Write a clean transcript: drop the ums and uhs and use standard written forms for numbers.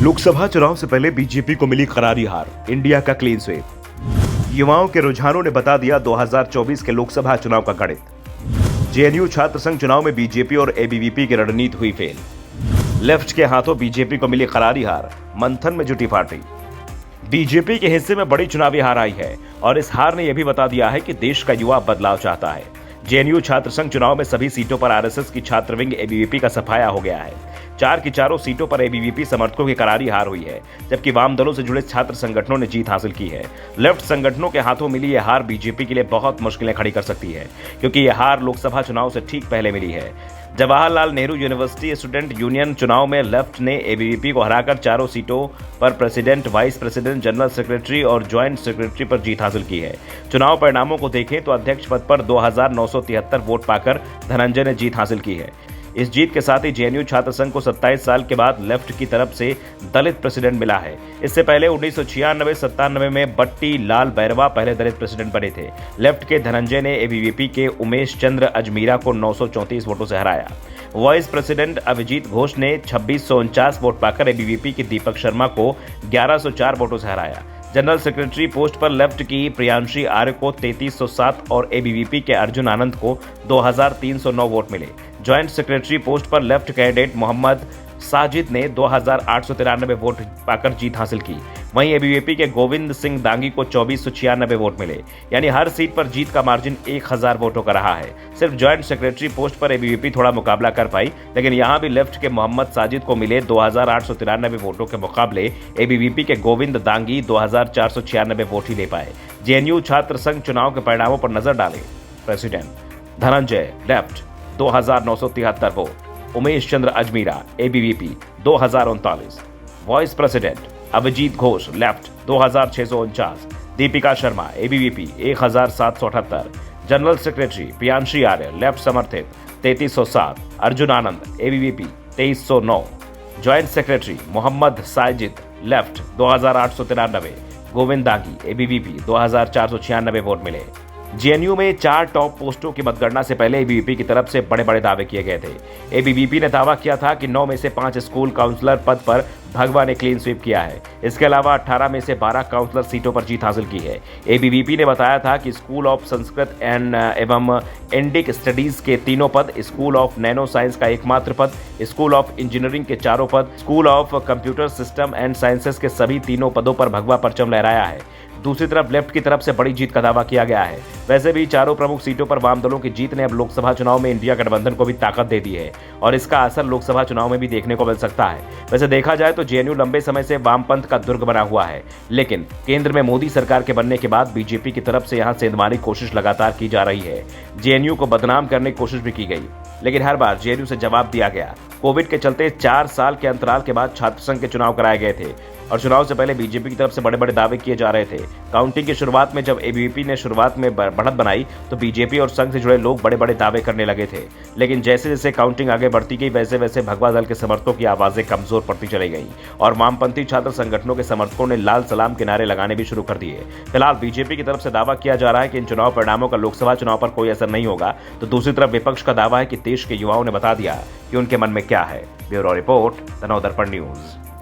लोकसभा चुनाव से पहले बीजेपी को मिली करारी हार, इंडिया का क्लीन स्वीप। युवाओं के रुझानों ने बता दिया 2024 के लोकसभा चुनाव का गणित। जेएनयू छात्र संघ चुनाव में बीजेपी और एबीवीपी की रणनीति हुई फेल। लेफ्ट के हाथों बीजेपी को मिली करारी हार, मंथन में जुटी पार्टी। बीजेपी के हिस्से में बड़ी चुनावी हार आई है और इस हार ने यह भी बता दिया है कि देश का युवा बदलाव चाहता है। जेएनयू छात्र संघ चुनाव में सभी सीटों पर आरएसएस की छात्र विंग एबीवीपी का सफाया हो गया है। 4 की चारों सीटों पर एबीवीपी समर्थकों की करारी हार हुई है, जबकि वाम दलों से जुड़े छात्र संगठनों ने जीत हासिल की है। लेफ्ट संगठनों के हाथों मिली यह हार बीजेपी के लिए बहुत मुश्किलें खड़ी कर सकती है, क्योंकि यह हार लोकसभा चुनाव से ठीक पहले मिली है। Jawaharlal Nehru university student union चुनाव में लेफ्ट ने एबीवीपी को हराकर चारों सीटों पर president, vice president, general secretary और ज्वाइंट सेक्रेटरी पर जीत हासिल की है। चुनाव परिणामों को देखें तो अध्यक्ष पद पर 2973 वोट पाकर धनंजय ने जीत हासिल की है। इस जीत के साथ ही जेएनयू छात्र संघ को 27 साल के बाद लेफ्ट की तरफ से दलित प्रेसिडेंट मिला है। इससे पहले 1996-97 में बट्टी लाल बैरवा पहले दलित प्रेसिडेंट बने थे। लेफ्ट के धनंजय ने एबीवीपी के उमेश चंद्र अजमीरा को 934 वोटों से हराया। वाइस प्रेसिडेंट अभिजीत घोष ने 2649 वोट पाकर एबीवीपी के दीपक शर्मा को 1104 वोटों से हराया। जनरल सेक्रेटरी पोस्ट पर लेफ्ट की प्रियांशी आर्य को 3307 और एबीवीपी के अर्जुन आनंद को 2309 वोट मिले। ज्वाइंट सेक्रेटरी पोस्ट पर लेफ्ट कैंडिडेट मोहम्मद साजिद ने 2893 वोट पाकर जीत हासिल की। वहीं एबीवीपी के गोविंद सिंह दांगी को 2496 वोट मिले, यानी हर सीट पर जीत का मार्जिन 1000 वोटों का रहा है। सिर्फ ज्वाइंट सेक्रेटरी पोस्ट पर एबीवीपी थोड़ा मुकाबला कर पाई, लेकिन यहां भी लेफ्ट के मोहम्मद साजिद को मिले 2893 वोटों के मुकाबले एबीवीपी के गोविंद दांगी 2496 वोट ही ले पाए। जेएनयू छात्र संघ चुनाव के परिणामों पर नजर डालें। President Dhananjay left 2973 vote, Umesh Chandra Ajmira ABVP 2039, vice president Abhijit Ghosh left 2649, Deepika Sharma ABVP 1778, general secretary Priyanshi Arya left समर्थित 3307, Arjun Anand ABVP 2309, joint secretary Mohammad Sajid left 2893, Govind Dagi ABVP 2496 vote मिले। जेएनयू में 4 टॉप पोस्टों की मतगणना से पहले एबीवीपी की तरफ से बड़े बड़े दावे किए गए थे। एबीवीपी ने दावा किया था कि 9 में से 5 स्कूल काउंसलर पद पर भगवा ने क्लीन स्वीप किया है। इसके अलावा 18 में से 12 काउंसलर सीटों पर जीत हासिल की है। एबीवीपी ने बताया था कि स्कूल ऑफ संस्कृत एवं इंडिक स्टडीज के 3 पद, स्कूल ऑफ नैनो साइंस का एकमात्र पद, स्कूल ऑफ इंजीनियरिंग के 4 पद, school of computer system and sciences के सभी 3 पदों पर भगवा परचम लहराया है। दूसरी तरफ लेफ्ट की तरफ से बड़ी जीत का दावा किया गया है। वैसे भी चारों प्रमुख सीटों पर वाम दलों की जीत ने अब लोकसभा चुनाव में इंडिया गठबंधन को भी ताकत दे दी है और इसका असर लोकसभा चुनाव में भी देखने को मिल सकता है। वैसे देखा जाए तो जेएनयू लंबे समय से वामपंथ का दुर्ग बना हुआ है, लेकिन केंद्र में मोदी सरकार के बनने के बाद बीजेपी की तरफ से यहां सेंधमारी कोशिश लगातार की जा रही है। जेएनयू को बदनाम करने की कोशिश भी की गई, लेकिन हर बार जेएनयू से जवाब दिया गया। कोविड के चलते 4 साल के अंतराल के बाद छात्र संघ के चुनाव कराए गए थे और चुनाव से पहले बीजेपी की तरफ से बड़े बड़े दावे किए जा रहे थे। काउंटिंग की शुरुआत में जब एबीवीपी ने शुरुआत में बढ़त बनाई तो बीजेपी और संघ से जुड़े लोग बड़े बड़े दावे करने लगे थे, लेकिन जैसे जैसे काउंटिंग आगे बढ़ती गई वैसे वैसे भगवा दल के समर्थकों की आवाजें कमजोर पड़ती चली गई और वामपंथी छात्र संगठनों के समर्थकों ने लाल सलाम के नारे लगाने भी शुरू कर दिए। फिलहाल बीजेपी की तरफ से दावा किया जा रहा है कि इन चुनाव परिणामों का लोकसभा चुनाव पर कोई असर नहीं होगा, तो दूसरी तरफ विपक्ष का दावा है कि देश के युवाओं ने बता दिया कि उनके मन में क्या है। Bureau report, the Navdarpan news.